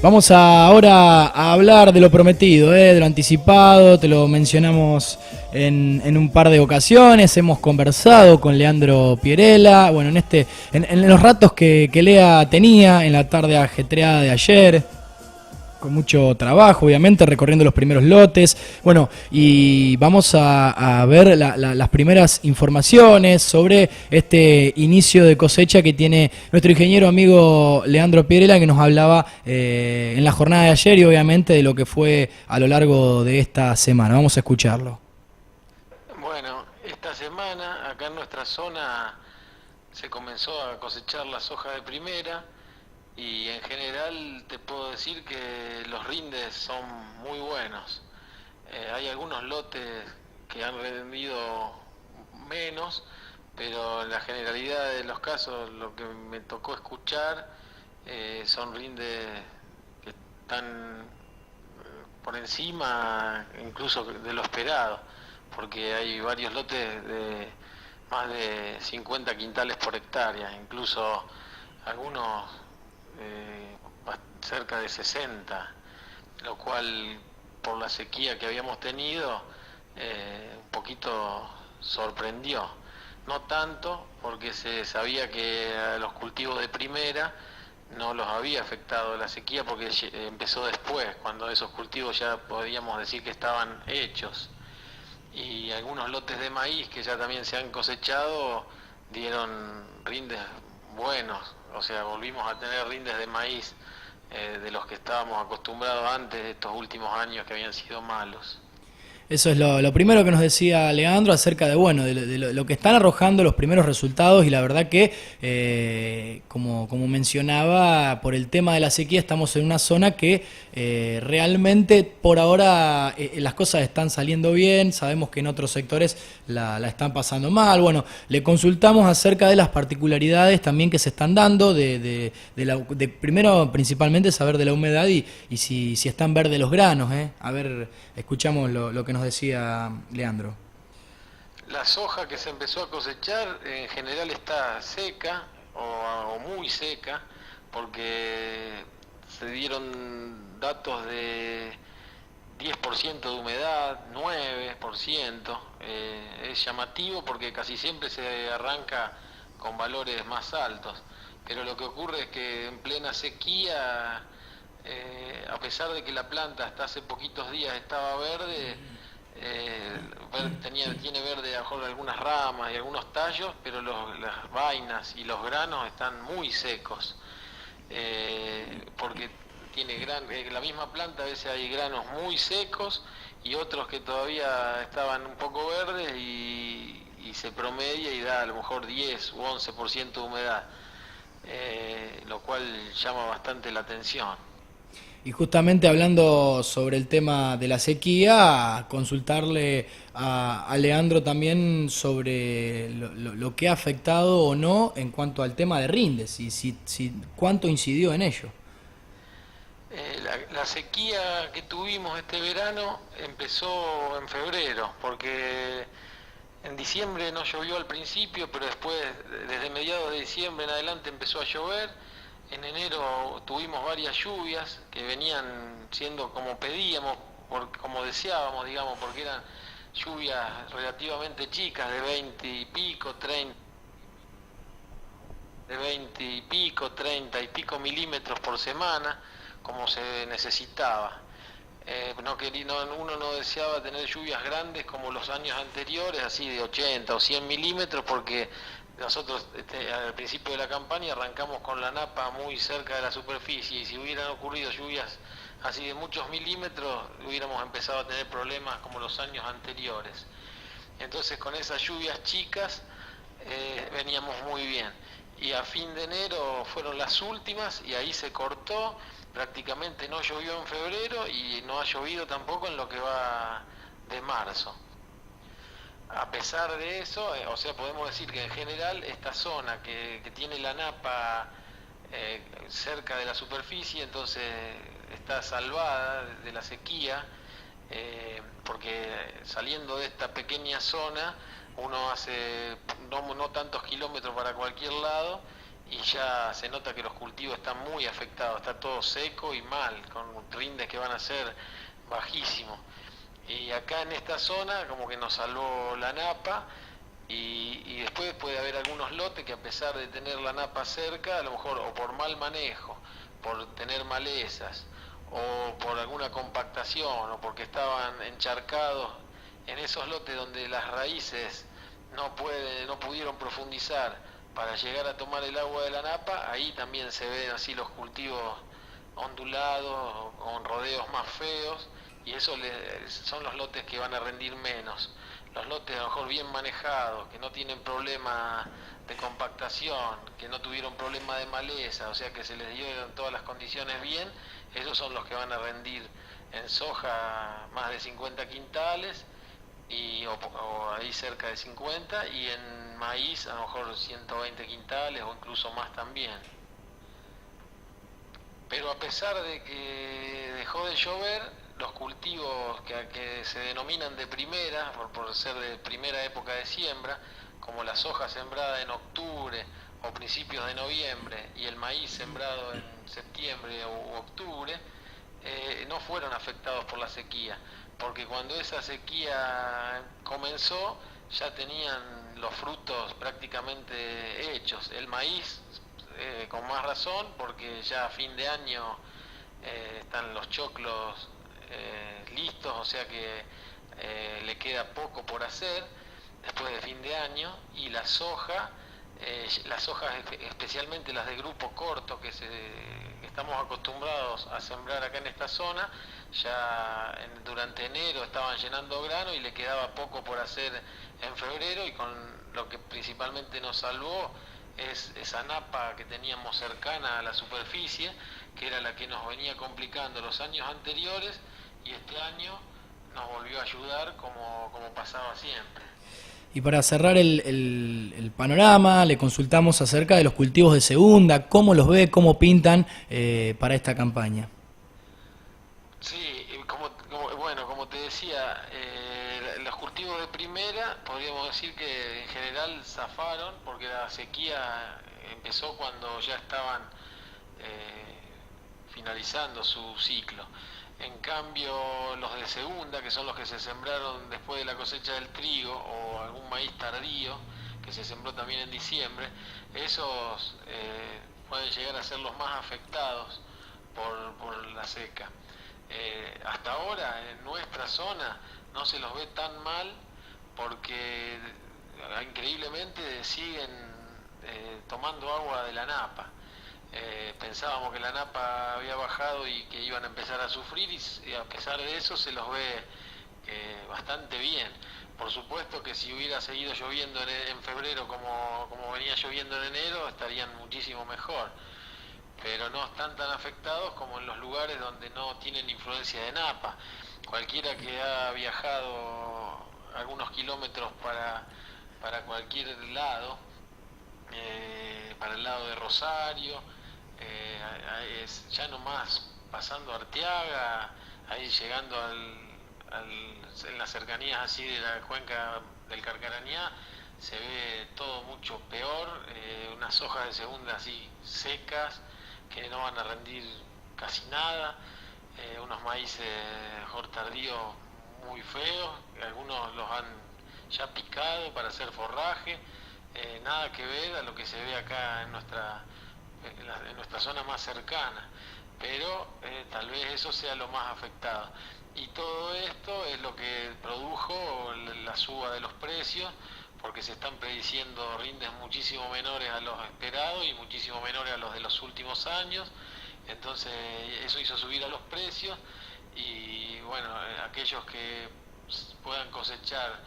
Vamos ahora a hablar de lo prometido, de lo anticipado, te lo mencionamos en un par de ocasiones, hemos conversado con Leandro Pierella, bueno, en los ratos que Lea tenía, en la tarde ajetreada de ayer, con mucho trabajo, obviamente, recorriendo los primeros lotes. Bueno, y vamos a ver las primeras informaciones sobre este inicio de cosecha que tiene nuestro ingeniero amigo Leandro Pierella, que nos hablaba en la jornada de ayer y obviamente de lo que fue a lo largo de esta semana. Vamos a escucharlo. Bueno, esta semana acá en nuestra zona se comenzó a cosechar la soja de primera y en general te puedo decir que los rindes son muy buenos. Hay algunos lotes que han rendido menos, pero en la generalidad de los casos lo que me tocó escuchar son rindes que están por encima incluso de lo esperado, porque hay varios lotes de más de 50 quintales por hectárea, incluso algunos eh, cerca de 60, lo cual por la sequía que habíamos tenido un poquito sorprendió. No tanto porque se sabía que a los cultivos de primera no los había afectado la sequía porque empezó después, cuando esos cultivos ya podíamos decir que estaban hechos. Y algunos lotes de maíz que ya también se han cosechado dieron rindes buenos, o sea, volvimos a tener rindes de maíz de los que estábamos acostumbrados antes de estos últimos años que habían sido malos. Eso es lo primero que nos decía Leandro acerca de, bueno, lo que están arrojando los primeros resultados y la verdad que, como mencionaba, por el tema de la sequía estamos en una zona que realmente por ahora las cosas están saliendo bien, sabemos que en otros sectores la están pasando mal. Bueno, le consultamos acerca de las particularidades también que se están dando, primero principalmente saber de la humedad y si están verdes los granos. A ver, escuchamos lo que nos decía Leandro. La soja que se empezó a cosechar en general está seca o muy seca porque se dieron datos de 10% de humedad, 9%. Es llamativo porque casi siempre se arranca con valores más altos, pero lo que ocurre es que en plena sequía, a pesar de que la planta hasta hace poquitos días estaba verde, tiene verde a lo mejor algunas ramas y algunos tallos, pero las vainas y los granos están muy secos, porque la misma planta a veces hay granos muy secos y otros que todavía estaban un poco verdes y se promedia y da a lo mejor 10 u 11% de humedad, lo cual llama bastante la atención. Y justamente hablando sobre el tema de la sequía, consultarle a Leandro también sobre lo que ha afectado o no en cuanto al tema de rindes y si cuánto incidió en ello. La sequía que tuvimos este verano empezó en febrero, porque en diciembre no llovió al principio, pero después, desde mediados de diciembre en adelante empezó a llover. En enero tuvimos varias lluvias que venían siendo como pedíamos, como deseábamos, digamos, porque eran lluvias relativamente chicas, de 20 y pico, 30, de 20 y pico, 30 y pico milímetros por semana, como se necesitaba. Uno no deseaba tener lluvias grandes como los años anteriores, así de 80 o 100 milímetros, porque nosotros al principio de la campaña arrancamos con la napa muy cerca de la superficie y si hubieran ocurrido lluvias así de muchos milímetros hubiéramos empezado a tener problemas como los años anteriores. Entonces con esas lluvias chicas veníamos muy bien. Y a fin de enero fueron las últimas y ahí se cortó, prácticamente no llovió en febrero y no ha llovido tampoco en lo que va de marzo. A pesar de eso, o sea, podemos decir que en general esta zona que tiene la napa cerca de la superficie, entonces está salvada de la sequía, porque saliendo de esta pequeña zona uno hace no tantos kilómetros para cualquier lado y ya se nota que los cultivos están muy afectados, está todo seco y mal, con rindes que van a ser bajísimos. Y acá en esta zona como que nos salvó la napa, y después puede haber algunos lotes que, a pesar de tener la napa cerca, a lo mejor o por mal manejo, por tener malezas, o por alguna compactación, o porque estaban encharcados en esos lotes donde las raíces no pudieron profundizar para llegar a tomar el agua de la napa, ahí también se ven así los cultivos ondulados, con rodeos más feos, y eso son los lotes que van a rendir menos. Los lotes a lo mejor bien manejados, que no tienen problema de compactación, que no tuvieron problema de maleza, o sea que se les dieron todas las condiciones bien, esos son los que van a rendir en soja más de 50 quintales, o ahí cerca de 50, y en maíz a lo mejor 120 quintales o incluso más también. Pero a pesar de que dejó de llover, los cultivos que se denominan de primera, por ser de primera época de siembra, como la soja sembrada en octubre o principios de noviembre y el maíz sembrado en septiembre u octubre, no fueron afectados por la sequía, porque cuando esa sequía comenzó ya tenían los frutos prácticamente hechos. El maíz con más razón, porque ya a fin de año están los choclos listos, o sea que le queda poco por hacer después de fin de año, y las hojas especialmente las de grupo corto que estamos acostumbrados a sembrar acá en esta zona, ya durante enero estaban llenando grano y le quedaba poco por hacer en febrero, y con lo que principalmente nos salvó es esa napa que teníamos cercana a la superficie, que era la que nos venía complicando los años anteriores, y este año nos volvió a ayudar como pasaba siempre. Y para cerrar el panorama, le consultamos acerca de los cultivos de segunda, cómo los ve, cómo pintan para esta campaña. Sí, como te decía, los cultivos de primera podríamos decir que en general zafaron, porque la sequía empezó cuando ya estaban finalizando su ciclo. En cambio, los de segunda, que son los que se sembraron después de la cosecha del trigo, o algún maíz tardío que se sembró también en diciembre, esos pueden llegar a ser los más afectados por la seca. Hasta ahora en nuestra zona no se los ve tan mal, porque increíblemente siguen tomando agua de la napa. Pensábamos que la napa había bajado y que iban a empezar a sufrir, y a pesar de eso se los ve bastante bien. Por supuesto que si hubiera seguido lloviendo en febrero como venía lloviendo en enero, estarían muchísimo mejor, pero no están tan afectados como en los lugares donde no tienen influencia de napa. Cualquiera que ha viajado algunos kilómetros para cualquier lado, para el lado de Rosario, ya nomás pasando Arteaga, ahí llegando en las cercanías así de la cuenca del Carcarañá, se ve todo mucho peor, unas hojas de segunda así secas, que no van a rendir casi nada, unos maíces tardíos muy feos, algunos los han ya picado para hacer forraje, nada que ver a lo que se ve acá en nuestra zona más cercana, pero tal vez eso sea lo más afectado. Y todo esto es lo que produjo la suba de los precios, porque se están prediciendo rindes muchísimo menores a los esperados y muchísimo menores a los de los últimos años. Entonces eso hizo subir a los precios, y bueno, aquellos que puedan cosechar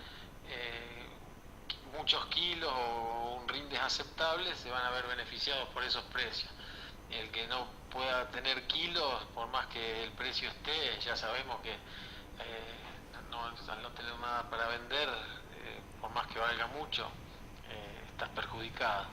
muchos kilos o rindes aceptables se van a ver beneficiados por esos precios. El que no pueda tener kilos, por más que el precio esté, ya sabemos que al no tener nada para vender, por más que valga mucho, estás perjudicado.